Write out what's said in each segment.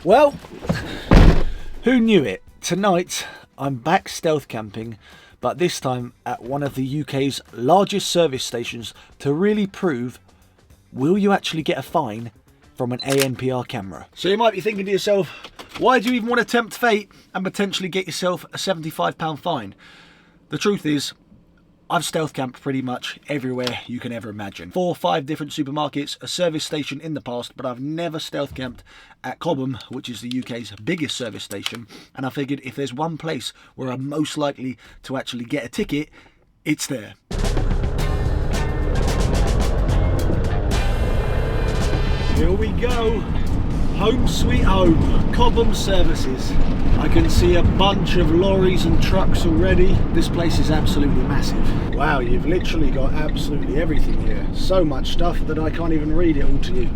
Well, who knew it? Tonight I'm back stealth camping, but this time at one of the UK's largest service stations to really prove, will you actually get a fine from an ANPR camera? So you might be thinking to yourself, why do you even want to tempt fate and potentially get yourself a £75 fine? The truth is, I've stealth camped pretty much everywhere you can ever imagine. 4 or 5 different supermarkets, a service station in the past, but I've never stealth camped at Cobham, which is the UK's biggest service station. And I figured if there's one place where I'm most likely to actually get a ticket, it's there. Here we go. Home sweet home, Cobham Services. I can see a bunch of lorries and trucks already. This place is absolutely massive. Wow, you've literally got absolutely everything here. So much stuff that I can't even read it all to you.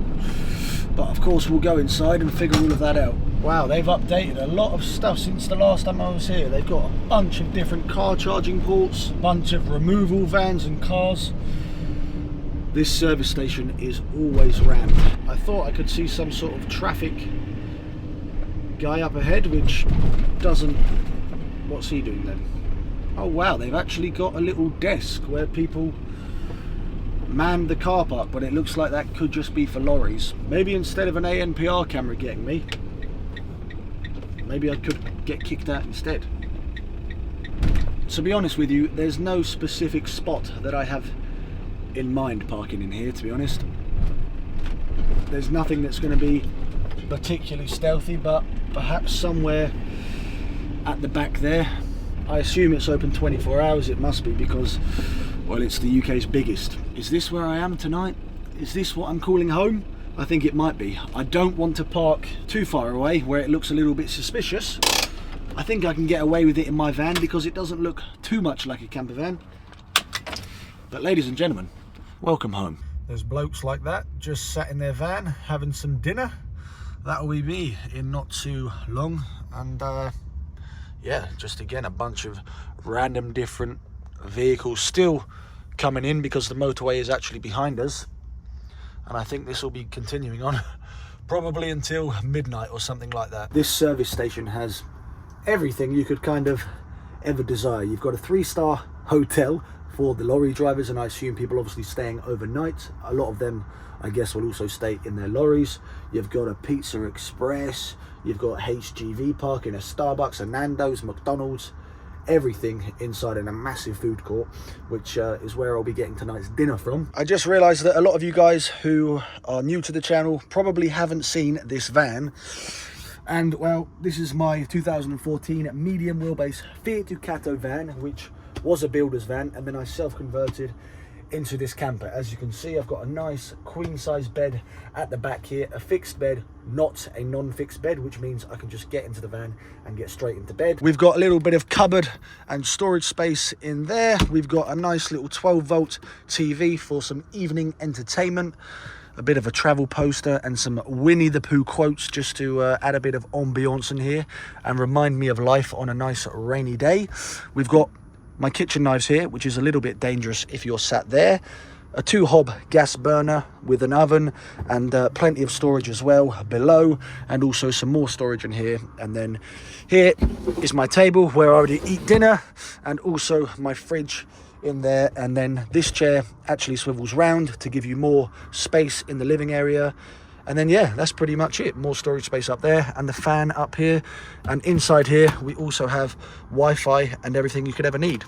But of course we'll go inside and figure all of that out. Wow, they've updated a lot of stuff since the last time I was here. They've got a bunch of different car charging ports, a bunch of removal vans and cars. This service station is always rammed. I thought I could see some sort of traffic guy up ahead, which doesn't... What's he doing then? Oh wow, they've actually got a little desk where people man the car park, but it looks like that could just be for lorries. Maybe instead of an ANPR camera getting me, maybe I could get kicked out instead. To be honest with you, there's no specific spot that I have in mind parking in here, to be honest. There's nothing that's going to be particularly stealthy, but perhaps somewhere at the back there. I assume it's open 24 hours, it must be, because, well, it's the UK's biggest. Is this where I am tonight? Is this what I'm calling home? I think it might be. I don't want to park too far away where it looks a little bit suspicious. I think I can get away with it in my van because it doesn't look too much like a camper van. But ladies and gentlemen, welcome home. There's blokes like that just sat in their van having some dinner. That'll be me in not too long. And yeah, just again a bunch of random different vehicles still coming in because the motorway is actually behind us. And I think this will be continuing on probably until midnight or something like that. This service station has everything you could kind of ever desire. You've got a 3-star hotel for the lorry drivers, and I assume people obviously staying overnight. A lot of them, I guess, will also stay in their lorries. You've got a Pizza Express, you've got HGV parking, a Starbucks, a Nando's, McDonald's, everything inside in a massive food court, which is where I'll be getting tonight's dinner from. I just realized that a lot of you guys who are new to the channel probably haven't seen this van. And well, this is my 2014 medium wheelbase Fiat Ducato van, which was a builder's van, and then I self-converted into this camper. As you can see, I've got a nice queen size bed at the back here, a fixed bed, not a non-fixed bed, which means I can just get into the van and get straight into bed. We've got a little bit of cupboard and storage space in there. We've got a nice little 12-volt TV for some evening entertainment, a bit of a travel poster and some Winnie the Pooh quotes just to add a bit of ambiance in here and remind me of life on a nice rainy day. We've got my kitchen knives here, which is a little bit dangerous if you're sat there. A 2-hob gas burner with an oven and plenty of storage as well below, and also some more storage in here. And then here is my table where I already eat dinner, and also my fridge in there. And then this chair actually swivels round to give you more space in the living area. And then yeah, that's pretty much it. More storage space up there and the fan up here. And inside here we also have Wi-Fi and everything you could ever need.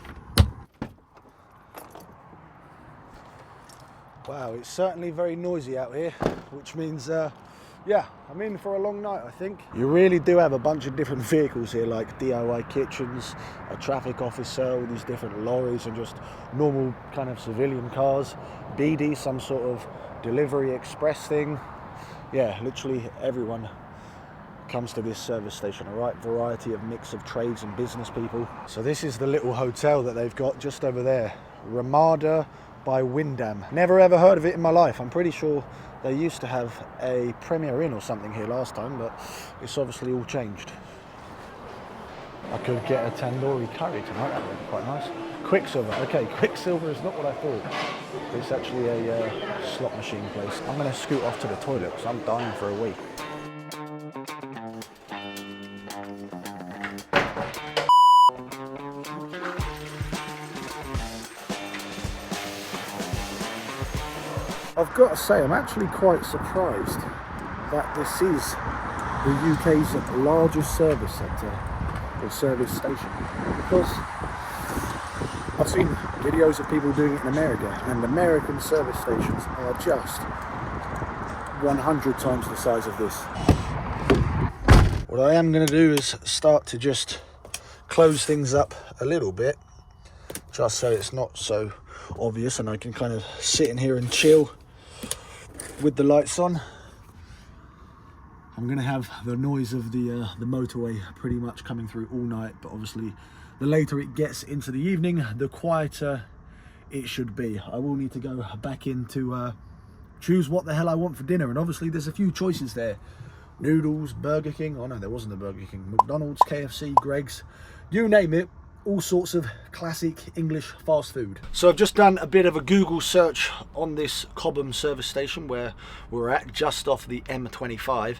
Wow, it's certainly very noisy out here, which means yeah, I'm in for a long night, I think. You really do have a bunch of different vehicles here, like DIY kitchens, a traffic officer, all these different lorries and just normal kind of civilian cars, BD, some sort of delivery express thing. Yeah, literally everyone comes to this service station, a right variety of mix of trades and business people. So this is the little hotel that they've got just over there, Ramada by Windham. Never ever heard of it in my life. I'm pretty sure they used to have a Premier Inn or something here last time, but it's obviously all changed. I could get a tandoori curry tonight, that would be quite nice. Quicksilver, okay, Quicksilver is not what I thought. It's actually a slot machine place. I'm gonna scoot off to the toilet because I'm dying for a wee. I've got to say, I'm actually quite surprised that this is the UK's largest service centre or service station, because I've seen videos of people doing it in America, and American service stations are just 100 times the size of this. What I am going to do is start to just close things up a little bit, just so it's not so obvious and I can kind of sit in here and chill with the lights on. I'm going to have the noise of the motorway pretty much coming through all night, but obviously the later it gets into the evening, the quieter it should be. I will need to go back in to choose what the hell I want for dinner, and obviously there's a few choices there. Noodles, Burger King, oh no, there wasn't a Burger King, McDonald's, KFC, Greg's, you name it, all sorts of classic English fast food. So I've just done a bit of a Google search on this Cobham service station where we're at, just off the M25,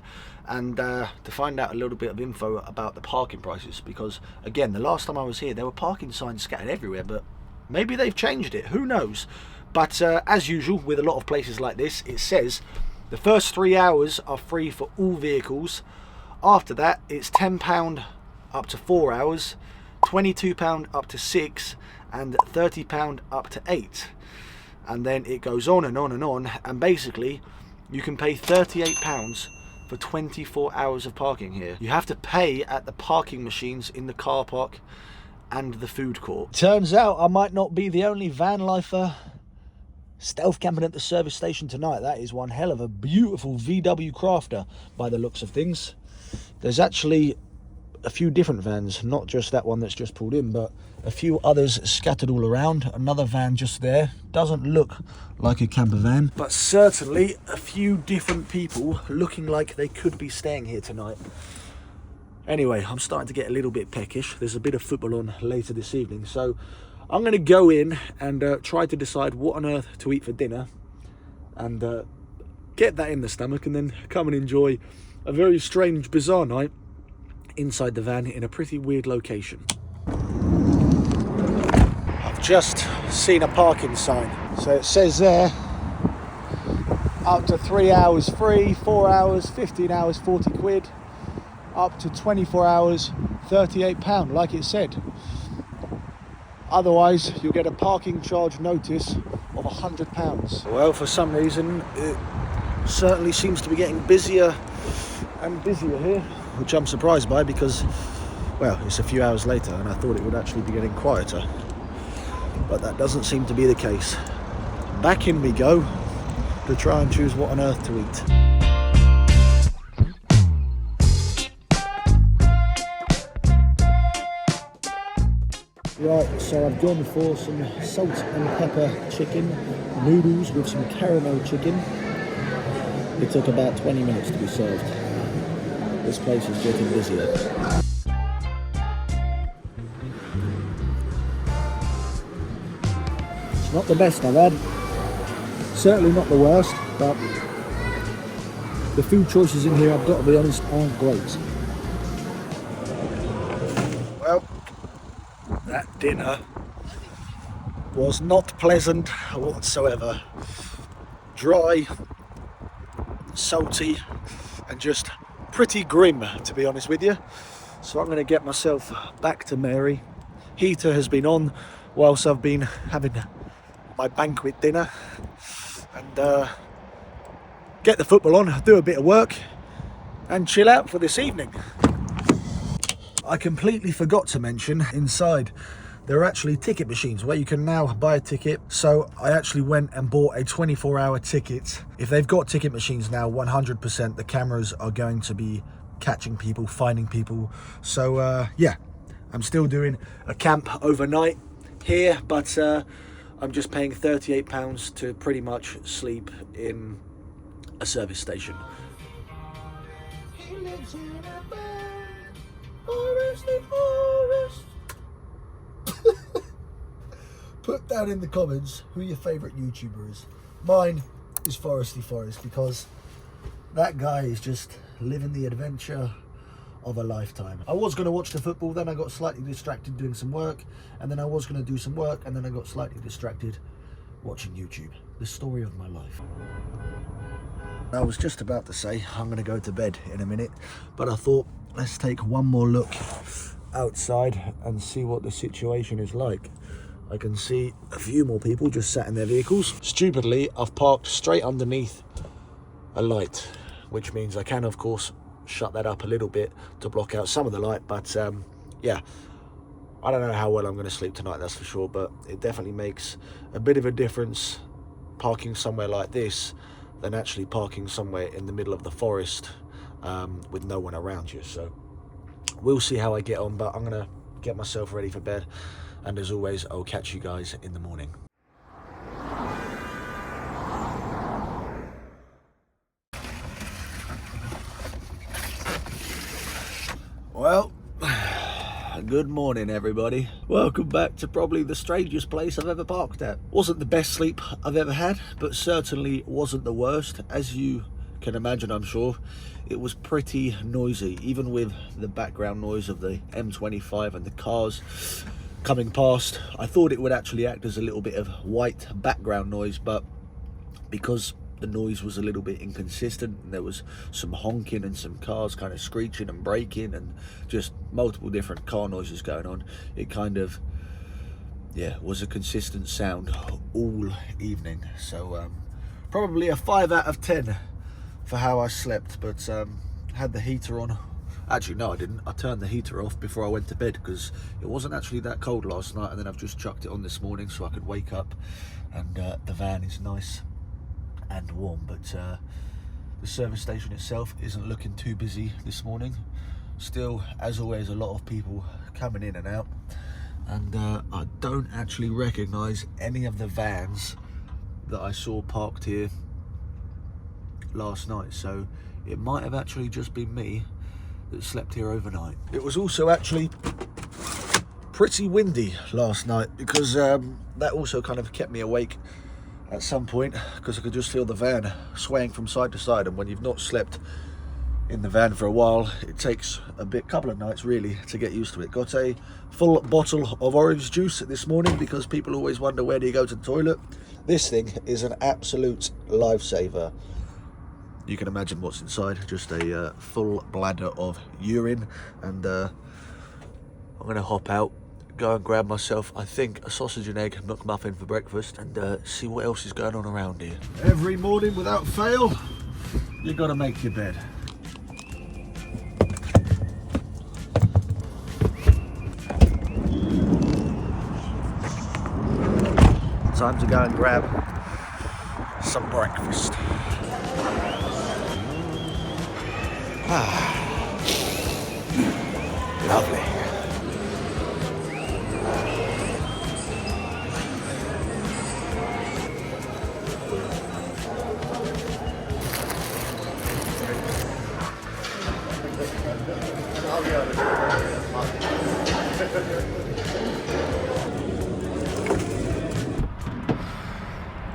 and to find out a little bit of info about the parking prices, because again, the last time I was here there were parking signs scattered everywhere, but maybe they've changed it, who knows. But as usual with a lot of places like this, it says the first 3 hours are free for all vehicles. After that it's £10 up to 4 hours, £22 up to 6, and £30 up to 8. And then it goes on and on and on, and basically you can pay £38 for 24 hours of parking here. You have to pay at the parking machines in the car park and the food court. Turns out I might not be the only van lifer stealth camping at the service station tonight. That is one hell of a beautiful VW Crafter by the looks of things. There's actually a few different vans, not just that one that's just pulled in, but a few others scattered all around. Another van just there, doesn't look like a camper van, but certainly a few different people looking like they could be staying here tonight. Anyway, I'm starting to get a little bit peckish. There's a bit of football on later this evening, so I'm going to go in and try to decide what on earth to eat for dinner, and get that in the stomach, and then come and enjoy a very strange, bizarre night inside the van in a pretty weird location. I've just seen a parking sign. So it says there, up to 3 hours free, 4 hours, 15 hours, 40 quid, up to 24 hours, £38, like it said. Otherwise, you'll get a parking charge notice of £100. Well, for some reason, it certainly seems to be getting busier and busier here, which I'm surprised by, because, well, it's a few hours later and I thought it would actually be getting quieter, but that doesn't seem to be the case. Back in we go to try and choose what on earth to eat. Right, so I've gone for some salt and pepper chicken, noodles with some caramel chicken. It took about 20 minutes to be served. This place is getting busier. It's not the best I've had. Certainly not the worst, but the food choices in here, I've got to be honest, aren't great. Well, that dinner was not pleasant whatsoever. Dry, salty, and just pretty grim, to be honest with you. So I'm going to get myself back to Mary. Heater has been on whilst I've been having my banquet dinner, and get the football on, do a bit of work, and chill out for this evening. I completely forgot to mention, inside there are actually ticket machines where you can now buy a ticket. So I actually went and bought a 24-hour ticket. If they've got ticket machines now, 100% the cameras are going to be catching people, finding people. So yeah, I'm still doing a camp overnight here, but I'm just paying £38 to pretty much sleep in a service station. He lives in a forest. Put down in the comments who your favourite YouTuber is. Mine is Foresty Forest, because that guy is just living the adventure of a lifetime. I was going to watch the football, then I got slightly distracted doing some work, and then I was going to do some work, and then I got slightly distracted watching YouTube. the story of my life. I was just about to say I'm going to go to bed in a minute, but I thought let's take one more look outside and see what the situation is like. I can see a few more people just sat in their vehicles. Stupidly, I've parked straight underneath a light, which means I can, of course, shut that up a little bit to block out some of the light. But yeah, I don't know how well I'm going to sleep tonight, that's for sure, but it definitely makes a bit of a difference parking somewhere like this than actually parking somewhere in the middle of the forest with no one around you. So we'll see how I get on, but I'm going to get myself ready for bed. And as always, I'll catch you guys in the morning. Well, good morning everybody. Welcome back to probably the strangest place I've ever parked at. Wasn't the best sleep I've ever had, but certainly wasn't the worst. As you can imagine, I'm sure, it was pretty noisy, even with the background noise of the M25 and the cars coming past. I thought it would actually act as a little bit of white background noise, but because the noise was a little bit inconsistent and there was some honking and some cars kind of screeching and braking and just multiple different car noises going on, it kind of, yeah, was a consistent sound all evening. So probably a 5 out of 10 for how I slept, but had the heater on. Actually, no, I didn't. I turned the heater off before I went to bed because it wasn't actually that cold last night, and then I've just chucked it on this morning so I could wake up and the van is nice and warm. But the service station itself isn't looking too busy this morning. Still, as always, a lot of people coming in and out, and I don't actually recognise any of the vans that I saw parked here last night, so it might have actually just been me that slept here overnight. It was also actually pretty windy last night because that also kind of kept me awake at some point, because I could just feel the van swaying from side to side, and when you've not slept in the van for a while, it takes couple of nights really to get used to it. Got a full bottle of orange juice this morning because people always wonder, where do you go to the toilet? This thing is an absolute lifesaver. You can imagine what's inside, just a full bladder of urine. And I'm going to hop out, go and grab myself, I think, a sausage and egg McMuffin for breakfast, and see what else is going on around here. Every morning, without fail, you've got to make your bed. Time to go and grab some breakfast. Lovely.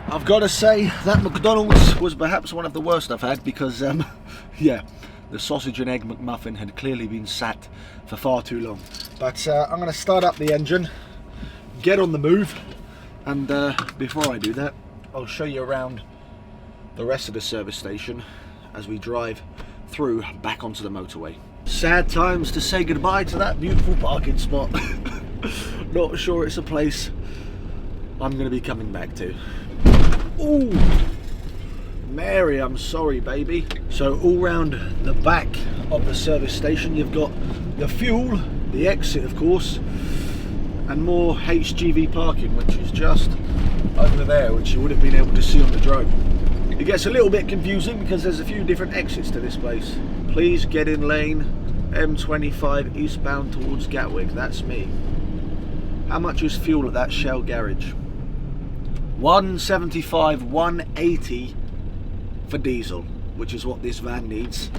I've got to say that McDonald's was perhaps one of the worst I've had because, yeah, the sausage and egg McMuffin had clearly been sat for far too long. But I'm going to start up the engine, get on the move, and before I do that, I'll show you around the rest of the service station as we drive through back onto the motorway. Sad times to say goodbye to that beautiful parking spot. Not sure it's a place I'm going to be coming back to. Ooh, Mary, I'm sorry, baby. So all round the back of the service station, you've got the fuel, the exit, of course, and more HGV parking, which is just over there, which you would have been able to see on the drone. It gets a little bit confusing because there's a few different exits to this place. Please get in lane M25 eastbound towards Gatwick. That's me. How much is fuel at that Shell garage? 175, 180 for diesel, which is what this van needs.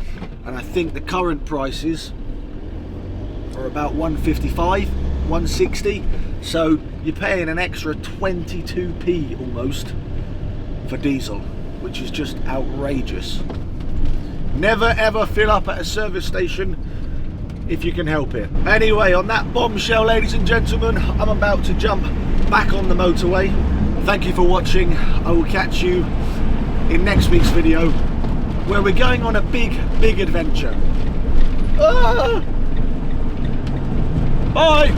And I think the current prices are about 155, 160. So you're paying an extra 22p almost for diesel, which is just outrageous. Never ever fill up at a service station if you can help it. Anyway, on that bombshell, ladies and gentlemen, I'm about to jump back on the motorway. Thank you for watching. I will catch you in next week's video, where we're going on a big adventure. Ah! Bye!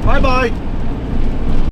Bye-bye!